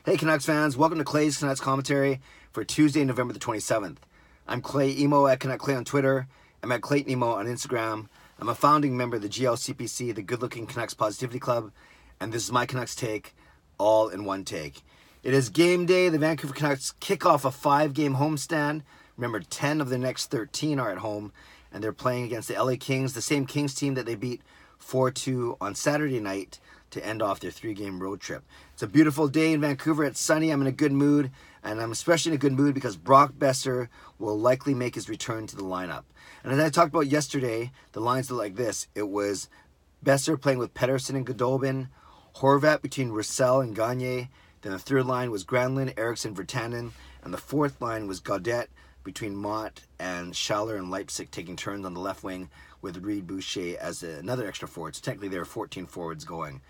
Hey Canucks fans, welcome to Clay's Canucks commentary for Tuesday, November the 27th. I'm Clay Emo at Canuck Clay on Twitter. I'm at Clayton Emo on Instagram. I'm a founding member of the GLCPC, the Good Looking Canucks Positivity Club, and this is my Canucks take, all in one take. It is game day. The Vancouver Canucks kick off a 5-game homestand. Remember, 10 of the next 13 are at home, and they're playing against the LA Kings, the same Kings team that they beat 4-2 on Saturday night to end off their 3-game road trip. It's a beautiful day in Vancouver. It's sunny. I'm in a good mood, and I'm especially in a good mood because Brock Boeser will likely make his return to the lineup. And as I talked about yesterday, the lines look like this. It was Boeser playing with Pettersson and Goodobin, Horvat between Roussel and Gagne. Then the third line was Granlund, Eriksson, Virtanen, and the fourth line was Gaudette between Mott and Schaller and Leipzig taking turns on the left wing with Reid Boucher as another extra forward. So technically there are 14 forwards going.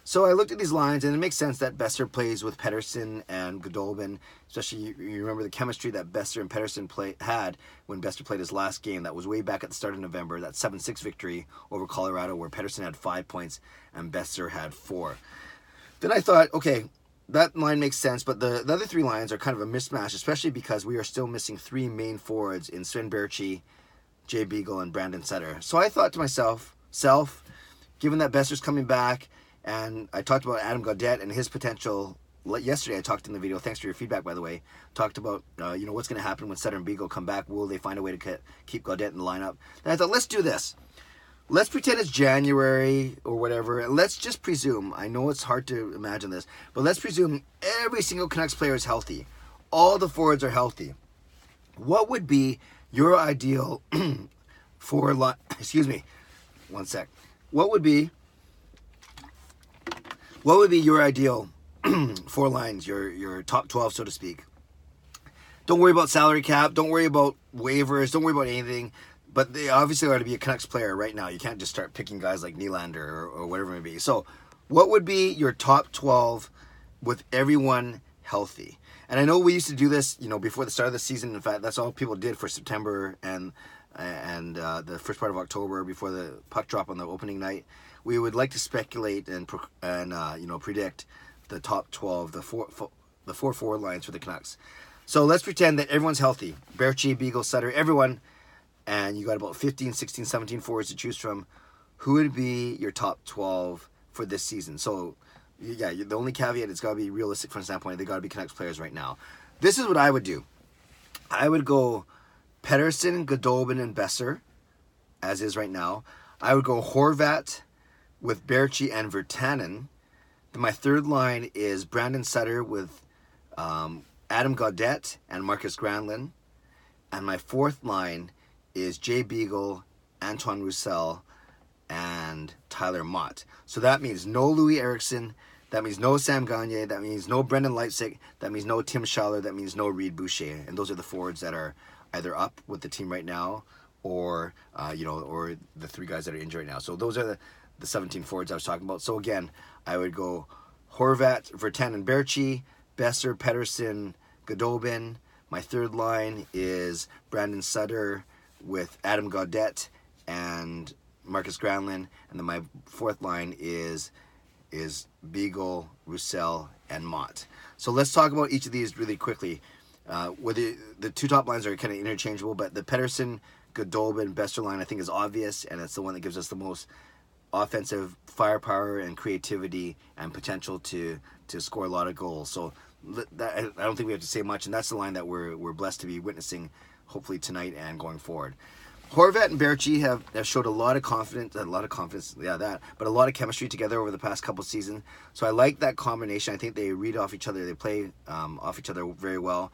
So I looked at these lines, and it makes sense that Boeser plays with Pettersson and Goodobin. Especially, you remember the chemistry that Boeser and Pettersson had when Boeser played his last game. That was way back at the start of November, that 7-6 victory over Colorado where Pettersson had 5 points and Boeser had 4. Then I thought, okay, that line makes sense, but the other three lines are kind of a mismatch, especially because we are still missing 3 main forwards in Sven Baertschi, Jay Beagle, and Brandon Sutter. So I thought to myself, given that Boeser's coming back, and I talked about Adam Gaudette and his potential yesterday. I talked in the video. Thanks for your feedback, by the way. Talked about what's going to happen when Sutter and Beagle come back. Will they find a way to keep Gaudette in the lineup? And I thought, let's do this. Let's pretend it's January or whatever. And let's just presume. I know it's hard to imagine this, but let's presume every single Canucks player is healthy. All the forwards are healthy. What would be your ideal excuse me, one sec. What would be your ideal 4 lines, your top 12, so to speak? Don't worry about salary cap. Don't worry about waivers. Don't worry about anything. But they obviously are to be a Canucks player right now. You can't just start picking guys like Nylander or whatever it may be. So what would be your top 12 with everyone healthy? And I know we used to do this, before the start of the season. In fact, that's all people did for September and the first part of October before the puck drop on the opening night. We would like to speculate and predict the top 12, the four forward lines for the Canucks. So let's pretend that everyone's healthy. Baertschi, Beagle, Sutter, everyone. And you got about 15, 16, 17 forwards to choose from. Who would be your top 12 for this season? So, yeah, the only caveat, it's got to be realistic from a standpoint. They got to be Canucks players right now. This is what I would do. I would go Pettersson, Goodobin, and Boeser, as is right now. I would go Horvat with Baertschi and Virtanen. Then my third line is Brandon Sutter with Adam Gaudette and Marcus Granlund. And my fourth line is Jay Beagle, Antoine Roussel, and Tyler Mott. So that means no Louis Eriksson. That means no Sam Gagne. That means no Brendan Leipzig. That means no Tim Schaller. That means no Reid Boucher. And those are the forwards that are either up with the team right now or the 3 guys that are injured right now. So those are the 17 forwards I was talking about. So again, I would go Horvat, Virtanen, Baertschi, Boeser, Pettersson, Goodobin. My third line is Brandon Sutter with Adam Gaudette and Marcus Granlund. And then my fourth line is Beagle, Roussel, and Mott. So let's talk about each of these really quickly. The 2 top lines are kind of interchangeable, but the Pettersson, Goodobin, Boeser line I think is obvious, and it's the one that gives us the most offensive firepower and creativity and potential to score a lot of goals. So I don't think we have to say much, and that's the line that we're blessed to be witnessing hopefully tonight and going forward. Horvat and Baertschi have showed a lot of confidence, but a lot of chemistry together over the past couple seasons. So I like that combination. I think they read off each other. They play off each other very well.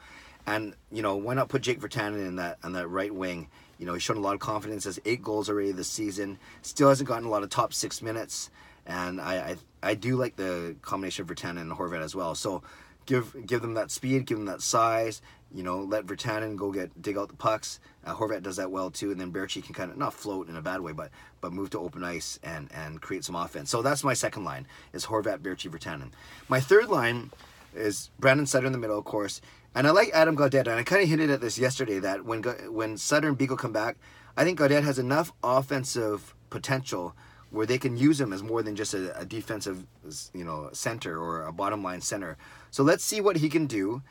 And, why not put Jake Virtanen on that right wing? He's shown a lot of confidence. Has 8 goals already this season. Still hasn't gotten a lot of top 6 minutes. And I do like the combination of Virtanen and Horvat as well. So give them that speed, give them that size. Let Virtanen go dig out the pucks. Horvat does that well too, and then Baertschi can kind of not float in a bad way, but move to open ice and create some offense. So that's my second line: is Horvat, Baertschi, Virtanen. My third line is Brandon Sutter in the middle, of course, and I like Adam Gaudette. And I kind of hinted at this yesterday that when Sutter and Beagle come back, I think Gaudette has enough offensive potential where they can use him as more than just a defensive, center or a bottom line center. So let's see what he can do.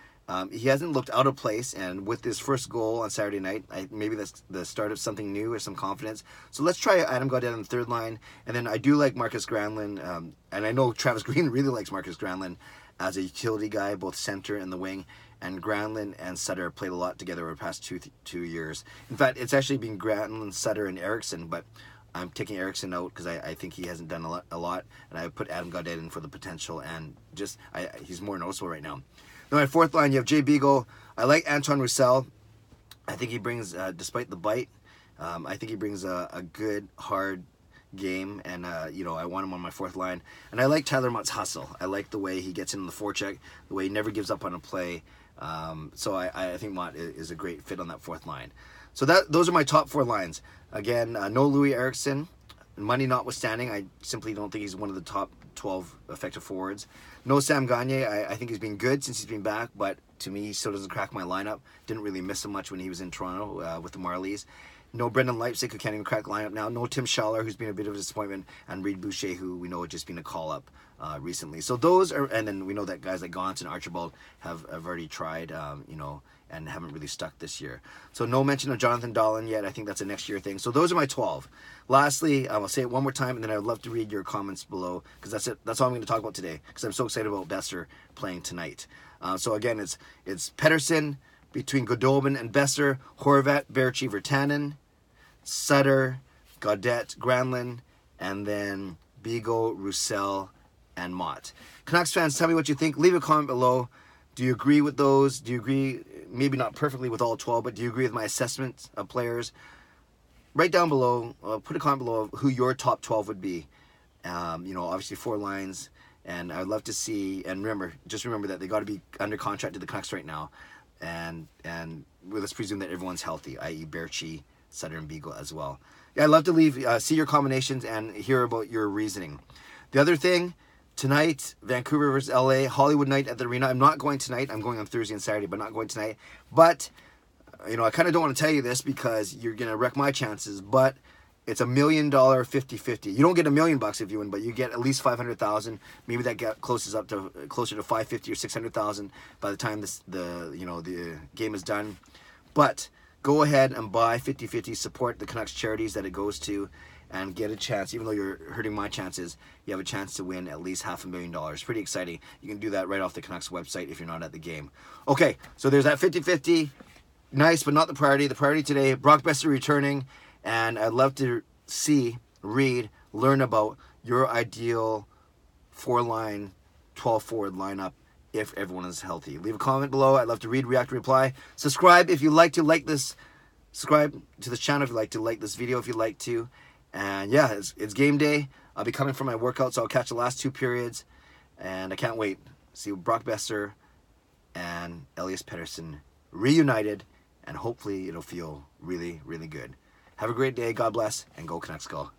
He hasn't looked out of place, and with his first goal on Saturday night, maybe that's the start of something new or some confidence. So let's try Adam Gaudette on the third line, and then I do like Marcus Granlund, and I know Travis Green really likes Marcus Granlund as a utility guy, both center and the wing. And Granlund and Sutter played a lot together over the past two years. In fact, it's actually been Granlund, Sutter, and Eriksson, but I'm taking Eriksson out because I think he hasn't done a lot, and I put Adam Gaudette in for the potential, and he's more noticeable right now. Now, at fourth line, you have Jay Beagle. I like Antoine Roussel. I think he brings, despite the bite, I think he brings a good, hard game, and I want him on my fourth line. And I like Tyler Mott's hustle. I like the way he gets in the forecheck, the way he never gives up on a play. So I think Mott is a great fit on that fourth line. So those are my top four lines. Again, no Louis Eriksson. Money notwithstanding, I simply don't think he's one of the top 12 effective forwards. No Sam Gagner. I think he's been good since he's been back, but to me, he still doesn't crack my lineup. Didn't really miss him much when he was in Toronto with the Marlies. No Brendan Leipzig, who can't even crack lineup now. No Tim Schaller, who's been a bit of a disappointment. And Reed Boucher, who we know has just been a call-up recently. So those are, and then we know that guys like Gaunt and Archibald have already tried, and haven't really stuck this year. So no mention of Jonathan Dahlen yet. I think that's a next year thing. So those are my 12. Lastly, I'll say it one more time, and then I'd love to read your comments below, because that's it. That's all I'm going to talk about today, because I'm so excited about Boeser playing tonight. So again, it's Pettersson between Goodobin and Boeser, Horvat, Baertschi, Virtanen, Sutter, Gaudette, Granlund, and then Beagle, Roussel, and Mott. Canucks fans, tell me what you think. Leave a comment below. Do you agree with those? Do you agree, maybe not perfectly with all 12, but do you agree with my assessment of players? Write down below, put a comment below of who your top 12 would be. Obviously 4 lines, and I'd love to see, and just remember that they got to be under contract to the Canucks right now, and let's presume that everyone's healthy, i.e. Baertschi, Sutter, and Beagle as well. Yeah, I'd love to see your combinations and hear about your reasoning. The other thing, tonight, Vancouver versus LA, Hollywood night at the arena. I'm not going tonight. I'm going on Thursday and Saturday, but not going tonight. But, I kind of don't want to tell you this because you're going to wreck my chances, but it's $1 million 50-50. You don't get $1 million if you win, but you get at least $500,000. Maybe that closer to $550,000 or $600,000 by the time the game is done. But go ahead and buy 50-50. Support the Canucks charities that it goes to, and get a chance. Even though you're hurting my chances, you have a chance to win at least $500,000. Pretty exciting. You can do that right off the Canucks website if you're not at the game. Okay, so there's that 50-50. Nice, but not the priority. The priority today, Brock Boeser returning, and I'd love to learn about your ideal 4-line, 12-forward lineup if everyone is healthy. Leave a comment below. I'd love to read, react, reply. Subscribe if you like to like this. Subscribe to this channel if you like to like this video if you like to. And yeah, it's game day. I'll be coming from my workout, so I'll catch the last 2 periods. And I can't wait. See Brock Boeser and Elias Pettersson reunited. And hopefully it'll feel really, really good. Have a great day. God bless. And go Canucks go.